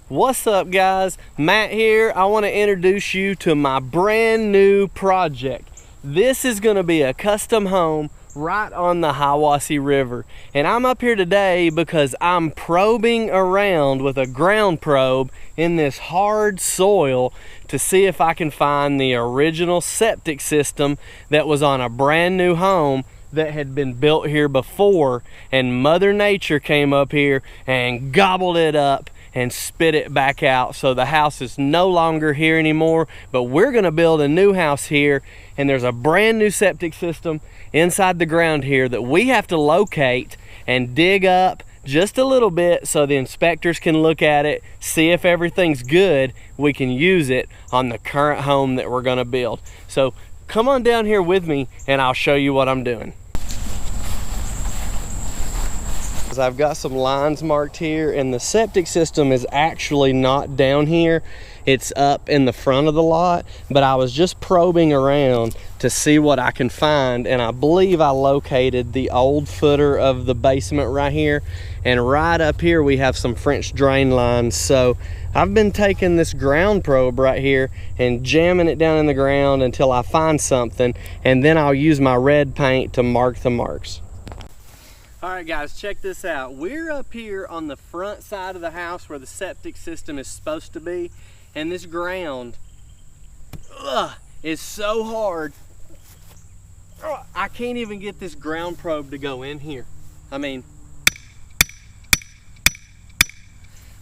What's up, guys? Matt here. I want to introduce you to my brand new project. This is going to be a custom home right on the Hiwassee River, and I'm up here today because I'm probing around with a ground probe in this hard soil to see if I can find the original septic system that was on a brand new home that had been built here before, and Mother Nature came up here and gobbled it up and spit it back out. So the house is no longer here anymore, but we're gonna build a new house here, and there's a brand new septic system inside the ground here that we have to locate and dig up just a little bit so the inspectors can look at it, see if everything's good. We can use it on the current home that we're gonna build. So come on down here with me and I'll show you what I'm doing. I've got some lines marked here, and the septic system is actually not down here. It's up in the front of the lot, but I was just probing around to see what I can find, and I believe I located the old footer of the basement right here, and right up here we have some French drain lines. So I've been taking this ground probe right here and jamming it down in the ground until I find something, and then I'll use my red paint to mark the marks. All right, guys, check this out. We're up here on the front side of the house where the septic system is supposed to be, and this ground is so hard. I can't even get this ground probe to go in here. I mean,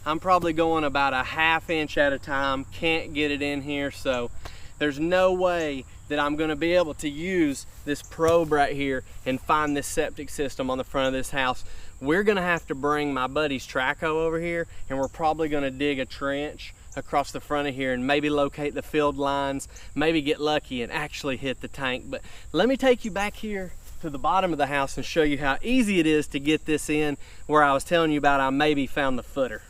I'm probably going about a ½ inch at a time, can't get it in here, so there's no way that I'm gonna be able to use this probe right here and find this septic system on the front of this house. We're gonna have to bring my buddy's trackhoe over here, and we're probably gonna dig a trench across the front of here and maybe locate the field lines, maybe get lucky and actually hit the tank. But let me take you back here to the bottom of the house and show you how easy it is to get this in, where I was telling you about I maybe found the footer.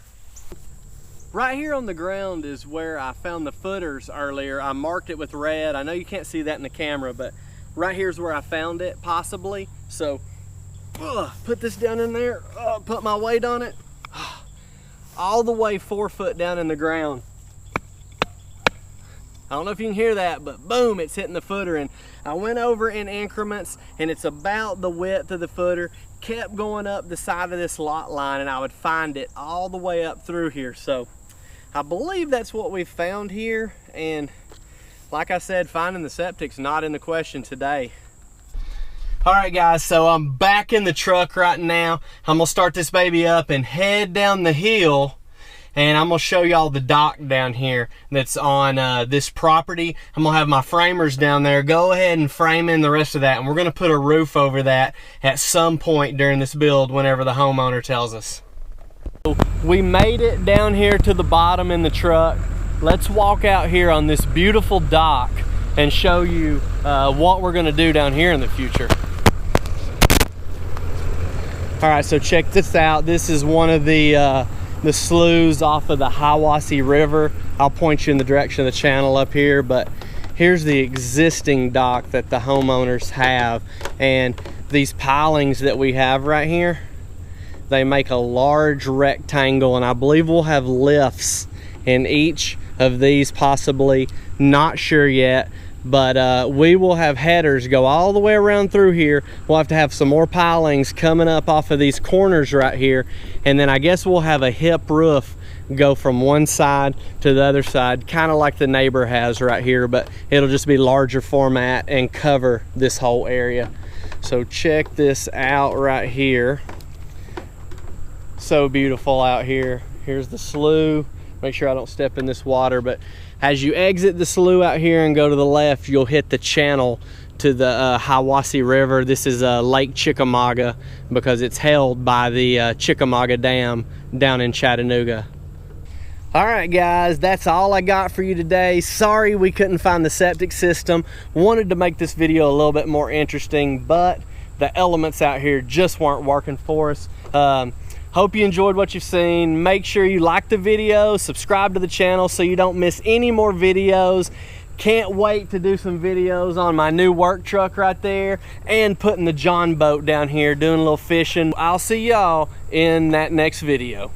Right here on the ground is where I found the footers earlier. I marked it with red. I know you can't see that in the camera, but right here's where I found it, possibly. So, put this down in there, put my weight on it, all the way 4 foot down in the ground. I don't know if you can hear that, but boom, it's hitting the footer. And I went over in increments, and it's about the width of the footer, kept going up the side of this lot line, and I would find it all the way up through here. So I believe that's what we found here, and like I said, finding the septic's not in the question today. All right, guys, so I'm back in the truck right now. I'm gonna start this baby up and head down the hill, and I'm gonna show y'all the dock down here that's on this property. I'm gonna have my framers down there go ahead and frame in the rest of that, and we're gonna put a roof over that at some point during this build whenever the homeowner tells us. We made it down here to the bottom in the truck. Let's walk out here on this beautiful dock and show you what we're gonna do down here in the future. All right, so check this out. This is one of the sloughs off of the Hiwassee River. I'll point you in the direction of the channel up here, but here's the existing dock that the homeowners have. And these pilings that we have right here, they make a large rectangle, and I believe we'll have lifts in each of these, possibly, not sure yet, but we will have headers go all the way around through here. We'll have to have some more pilings coming up off of these corners right here, and then I guess we'll have a hip roof go from one side to the other side, kind of like the neighbor has right here, but it'll just be larger format and cover this whole area. So check this out right here. So beautiful out here. Here's the slough. Make sure I don't step in this water, but as you exit the slough out here and go to the left, you'll hit the channel to the Hiwassee River. This is Lake Chickamauga because it's held by the Chickamauga Dam down in Chattanooga. All right, guys, that's all I got for you today. Sorry we couldn't find the septic system. Wanted to make this video a little bit more interesting, but the elements out here just weren't working for us. Hope you enjoyed what you've seen. Make sure you like the video, subscribe to the channel so you don't miss any more videos. Can't wait to do some videos on my new work truck right there, and putting the John boat down here, doing a little fishing. I'll see y'all in that next video.